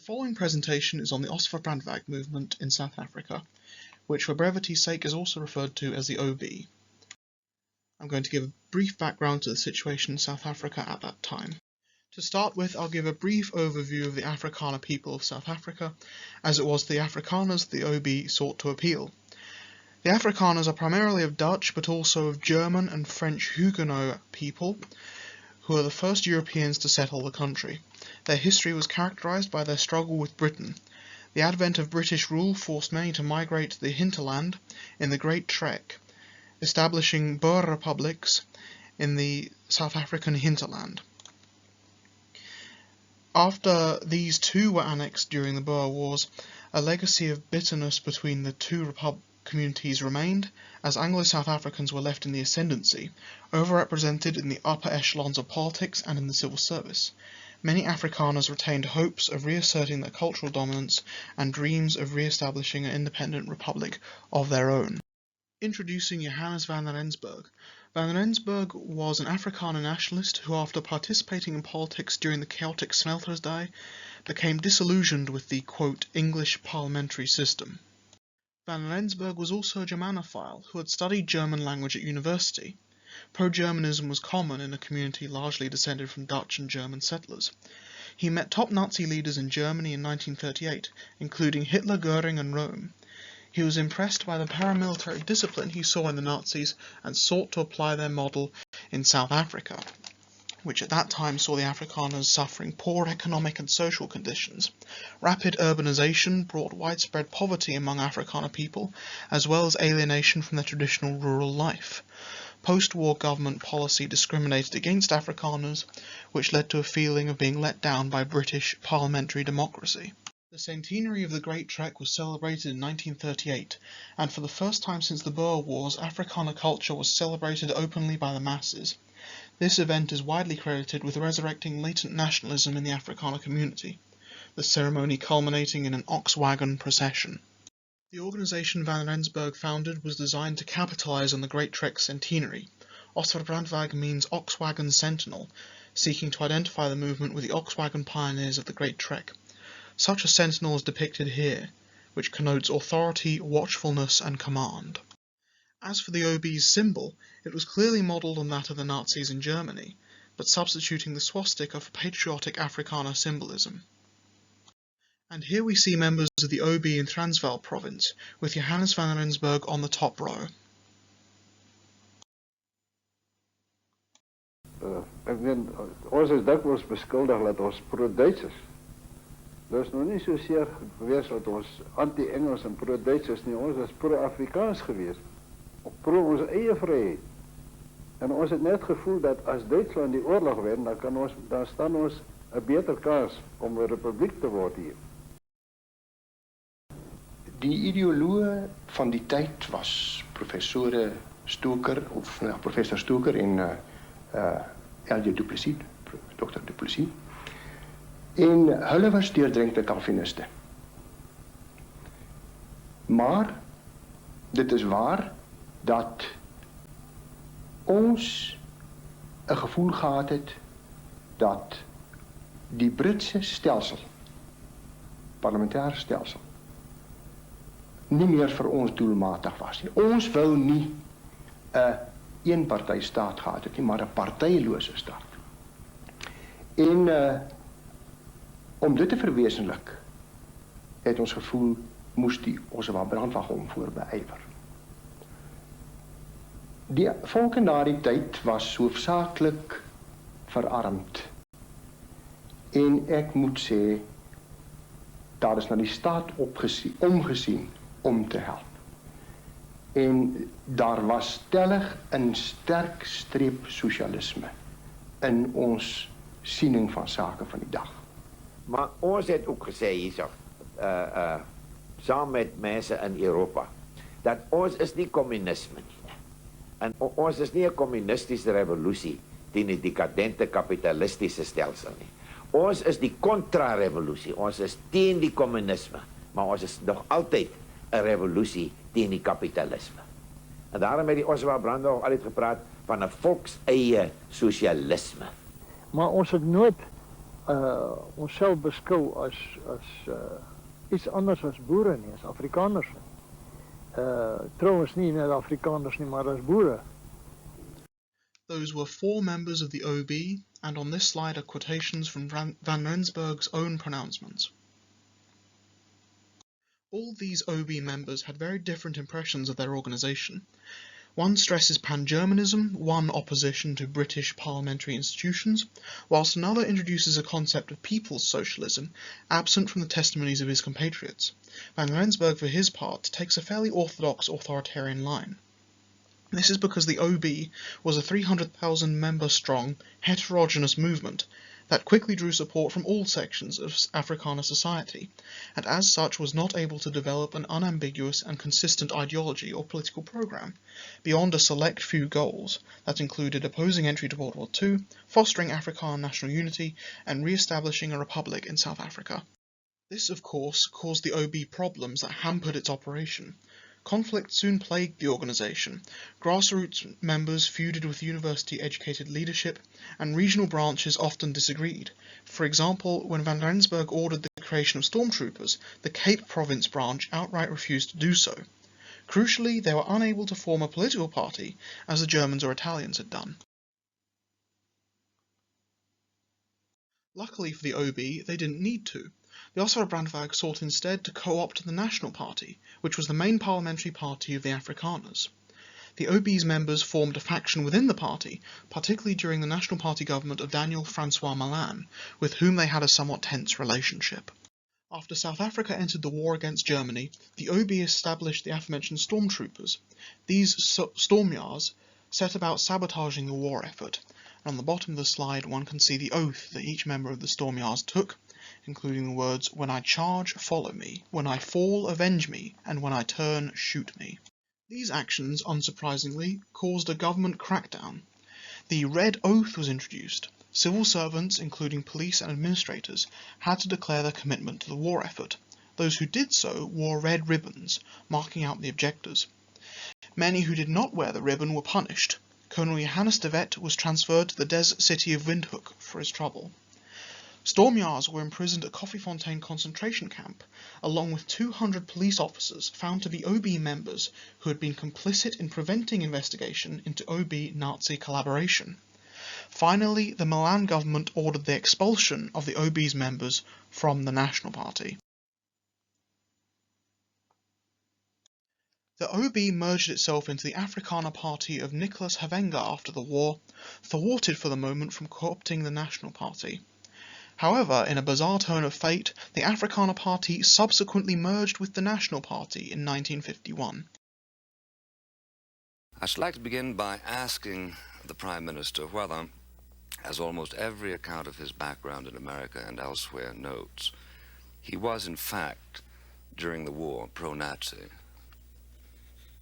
following presentation is on the Ossewabrandwag movement in South Africa, which for brevity's sake is also referred to as the OB. I'm going to give a brief background to the situation in South Africa at that time. To start with, I'll give a brief overview of the Afrikaner people of South Africa, as it was to the Afrikaners the OB sought to appeal. The Afrikaners are primarily of Dutch, but also of German and French Huguenot people, who are the first Europeans to settle the country. Their history was characterized by their struggle with Britain. The advent of British rule forced many to migrate to the hinterland in the Great Trek, establishing Boer republics in the South African hinterland. After these two were annexed during the Boer Wars, a legacy of bitterness between the two communities remained, as Anglo-South Africans were left in the ascendancy, overrepresented in the upper echelons of politics and in the civil service. Many Afrikaners retained hopes of reasserting their cultural dominance and dreams of re-establishing an independent republic of their own. Introducing Johannes van Rensburg. Van Rensburg was an Afrikaner nationalist who, after participating in politics during the chaotic Smeltersday, became disillusioned with the, quote, English parliamentary system. Van Rensburg was also a Germanophile who had studied German language at university. Pro-Germanism was common in a community largely descended from Dutch and German settlers. He met top Nazi leaders in Germany in 1938, including Hitler, Goering and Röhm. He was impressed by the paramilitary discipline he saw in the Nazis and sought to apply their model in South Africa, which at that time saw the Afrikaners suffering poor economic and social conditions. Rapid urbanization brought widespread poverty among Afrikaner people, as well as alienation from their traditional rural life. Post-war government policy discriminated against Afrikaners, which led to a feeling of being let down by British parliamentary democracy. The centenary of the Great Trek was celebrated in 1938, and for the first time since the Boer Wars, Afrikaner culture was celebrated openly by the masses. This event is widely credited with resurrecting latent nationalism in the Afrikaner community, the ceremony culminating in an ox wagon procession. The organization Van Rensburg founded was designed to capitalize on the Great Trek centenary. Ossewabrandwag means ox wagon sentinel, seeking to identify the movement with the ox wagon pioneers of the Great Trek. Such a sentinel is depicted here, which connotes authority, watchfulness, and command. As for the OB's symbol, it was clearly modelled on that of the Nazis in Germany, but substituting the swastika for patriotic Afrikaner symbolism. And here we see members of the OB in Transvaal province, with Johannes van Rensburg on the top row. Ek meen, ons is dikwels beskuldig dat ons pro-Duits is. Dit is nog nie so seer gewees dat ons anti-Engels en pro-Duits is nie, ons is pro-Afrikaans gewees, of pro ons eie vryheid. En ons het net gevoel dat as Duitsland die oorlog wen, dan staan ons 'n beter kans om 'n republiek te word hier. Die ideoloog van die tyd was professor Stoker en L.J. Du Plessis, Dr. Du Plessis. En hulle was deurdrenkte Calviniste. Maar dit is waar dat ons 'n gevoel gehad het dat die Britse stelsel, parlementêre stelsel, nie meer vir ons doelmatig was nie. Ons wil nie 'n eenpartystaat gehad het nie, maar 'n partylose staat. En om dit te verwesenlik, het ons gevoel, moes die Ossewabrandwag hom voorbeywer. Die volke na die tyd was hoofsaaklik verarmd. En ek moet sê, daar is na die staat omgesien om te help. En daar was stellig 'n sterk streep sosialisme in ons siening van sake van die dag. Maar ons het ook gesê hierso, saam met mense in Europa, dat ons is nie kommunisme nie. En ons is nie 'n kommunistiese revolusie teen die dekadente kapitalistiese stelsel nie. Ons is die kontra-revolusie, ons is teen die kommunisme, maar ons is nog altyd 'n revolusie teen die kapitalisme. En daarom het die Ossewabrandwag altyd gepraat van 'n volkseie sosialisme. Maar ons het nooit onsself beskou as iets anders as boere nie, as Afrikaners nie. Trouwens nie net Afrikaners nie, maar as boere. Those were 4 members of the OB, and on this slide are quotations from Van Rensburg's own pronouncements. All these OB members had very different impressions of their organisation. One stresses pan-Germanism, one opposition to British parliamentary institutions, whilst another introduces a concept of people's socialism, absent from the testimonies of his compatriots. Van Rensburg, for his part, takes a fairly orthodox authoritarian line. This is because the OB was a 300,000 member strong, heterogeneous movement that quickly drew support from all sections of Afrikaner society, and as such was not able to develop an unambiguous and consistent ideology or political program, beyond a select few goals that included opposing entry to World War II, fostering Afrikaner national unity, and re-establishing a republic in South Africa. This, of course, caused the OB problems that hampered its operation. Conflict soon plagued the organisation. Grassroots members feuded with university-educated leadership, and regional branches often disagreed. For example, when Van Rensburg ordered the creation of stormtroopers, the Cape Province branch outright refused to do so. Crucially, they were unable to form a political party, as the Germans or Italians had done. Luckily for the OB, they didn't need to. The Ossewabrandwag sought instead to co-opt the National Party, which was the main parliamentary party of the Afrikaners. The OB's members formed a faction within the party, particularly during the National Party government of Daniel Francois Malan, with whom they had a somewhat tense relationship. After South Africa entered the war against Germany, the OB established the aforementioned stormtroopers. These stormjars set about sabotaging the war effort, and on the bottom of the slide one can see the oath that each member of the stormjars took, including the words, "When I charge, follow me, when I fall, avenge me, and when I turn, shoot me." These actions, unsurprisingly, caused a government crackdown. The Red Oath was introduced. Civil servants, including police and administrators, had to declare their commitment to the war effort. Those who did so wore red ribbons, marking out the objectors. Many who did not wear the ribbon were punished. Colonel Johannes de Wet was transferred to the desert city of Windhoek for his trouble. Stormjars were imprisoned at Koffiefontein concentration camp, along with 200 police officers found to be OB members who had been complicit in preventing investigation into OB Nazi collaboration. Finally, the Milan government ordered the expulsion of the OB's members from the National Party. The OB merged itself into the Afrikaner Party of Nicholas Havenga after the war, thwarted for the moment from co-opting the National Party. However, in a bizarre turn of fate, the Afrikaner Party subsequently merged with the National Party in 1951. I should like to begin by asking the Prime Minister whether, as almost every account of his background in America and elsewhere notes, he was in fact, during the war, pro-Nazi.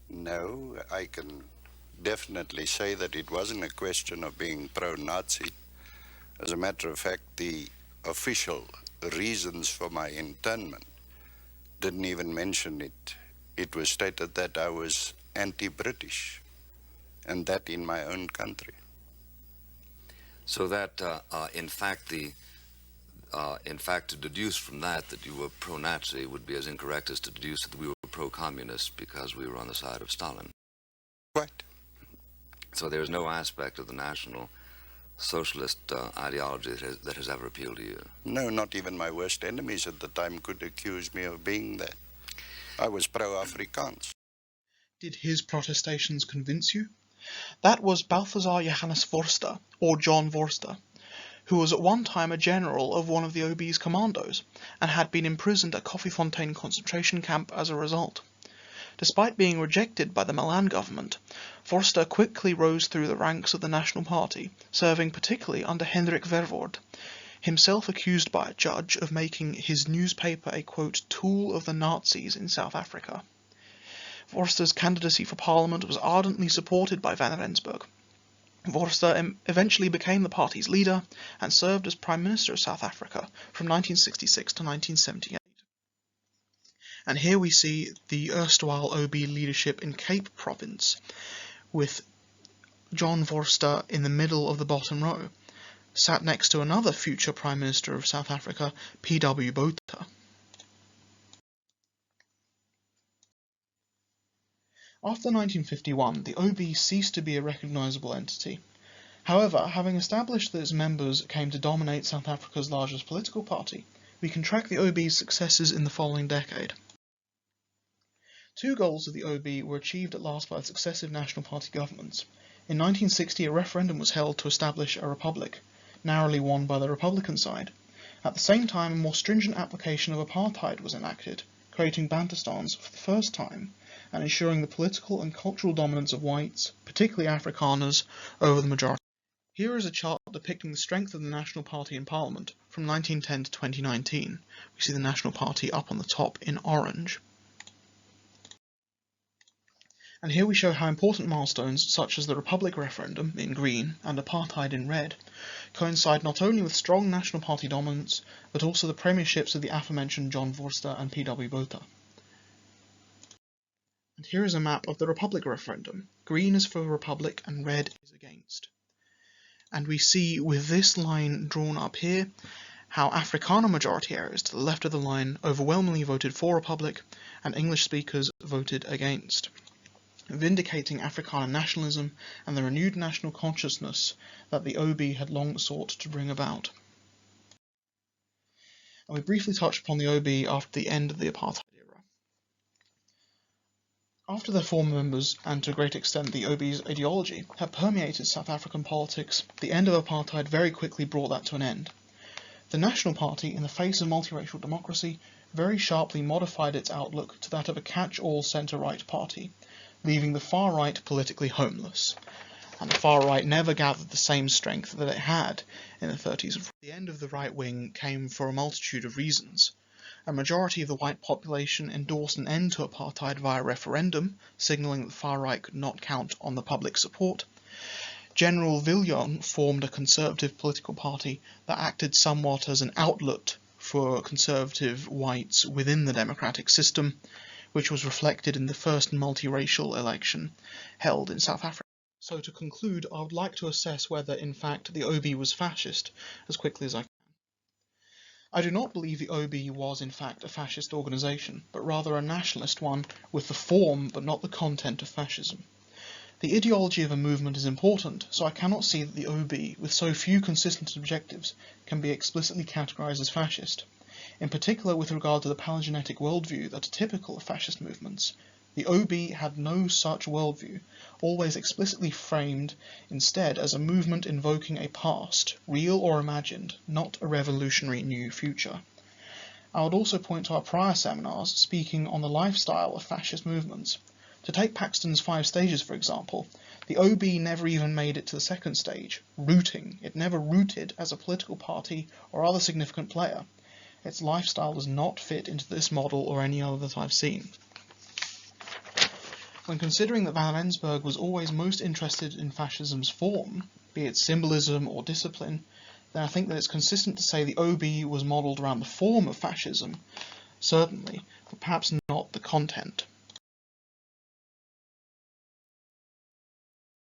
No, I can definitely say that it wasn't a question of being pro-Nazi. As a matter of fact, the official reasons for my internment didn't even mention it. It was stated that I was anti-British, and that in my own country. So that, in fact, to deduce from that you were pro-Nazi would be as incorrect as to deduce that we were pro-communist because we were on the side of Stalin. Quite. So there's no aspect of the National Socialist ideology that has ever appealed to you? No, not even my worst enemies at the time could accuse me of being that. I was pro-Afrikaans. Did his protestations convince you? That was Balthazar Johannes Vorster, or John Vorster, who was at one time a general of one of the OB's commandos, and had been imprisoned at Koffiefontein concentration camp as a result. Despite being rejected by the Milan government, Vorster quickly rose through the ranks of the National Party, serving particularly under Hendrik Verwoerd, himself accused by a judge of making his newspaper a, quote, tool of the Nazis in South Africa. Vorster's candidacy for Parliament was ardently supported by Van Rensburg. Vorster eventually became the party's leader and served as Prime Minister of South Africa from 1966 to 1978. And here we see the erstwhile OB leadership in Cape Province, with John Vorster in the middle of the bottom row. sat next to another future Prime Minister of South Africa, P.W. Botha. After 1951, the OB ceased to be a recognisable entity. However, having established that its members came to dominate South Africa's largest political party, we can track the OB's successes in the following decade. Two goals of the OB were achieved at last by the successive National Party governments. In 1960, a referendum was held to establish a republic, narrowly won by the Republican side. At the same time, a more stringent application of apartheid was enacted, creating Bantustans for the first time, and ensuring the political and cultural dominance of whites, particularly Afrikaners, over the majority. Here is a chart depicting the strength of the National Party in Parliament from 1910 to 2019. We see the National Party up on the top in orange. And here we show how important milestones such as the Republic referendum in green and apartheid in red coincide not only with strong National Party dominance, but also the premierships of the aforementioned John Vorster and P.W. Botha. And here is a map of the Republic referendum. Green is for Republic and red is against. And we see with this line drawn up here how Afrikaner majority areas to the left of the line overwhelmingly voted for Republic and English speakers voted against, vindicating Afrikaner nationalism and the renewed national consciousness that the OB had long sought to bring about. And we briefly touched upon the OB after the end of the apartheid era. After their former members, and to a great extent the OB's ideology, had permeated South African politics, the end of apartheid very quickly brought that to an end. The National Party, in the face of multiracial democracy, very sharply modified its outlook to that of a catch-all centre-right party, leaving the far right politically homeless. And the far right never gathered the same strength that it had in the 30s. The end of the right wing came for a multitude of reasons. A majority of the white population endorsed an end to apartheid via referendum, signalling that the far right could not count on the public support. General Viljoen formed a conservative political party that acted somewhat as an outlet for conservative whites within the democratic system, which was reflected in the first multiracial election held in South Africa. So to conclude, I would like to assess whether, in fact, the OB was fascist as quickly as I can. I do not believe the OB was, in fact, a fascist organisation, but rather a nationalist one with the form but not the content of fascism. The ideology of a movement is important, so I cannot see that the OB, with so few consistent objectives, can be explicitly categorised as fascist. In particular with regard to the palingenetic worldview that are typical of fascist movements, the OB had no such worldview, always explicitly framed instead as a movement invoking a past, real or imagined, not a revolutionary new future. I would also point to our prior seminars speaking on the lifestyle of fascist movements. To take Paxton's 5 stages, for example, the OB never even made it to the second stage, rooting. It never rooted as a political party or other significant player. Its lifestyle does not fit into this model or any other that I've seen. When considering that Van Rensburg was always most interested in fascism's form, be it symbolism or discipline, then I think that it's consistent to say the OB was modelled around the form of fascism, certainly, but perhaps not the content.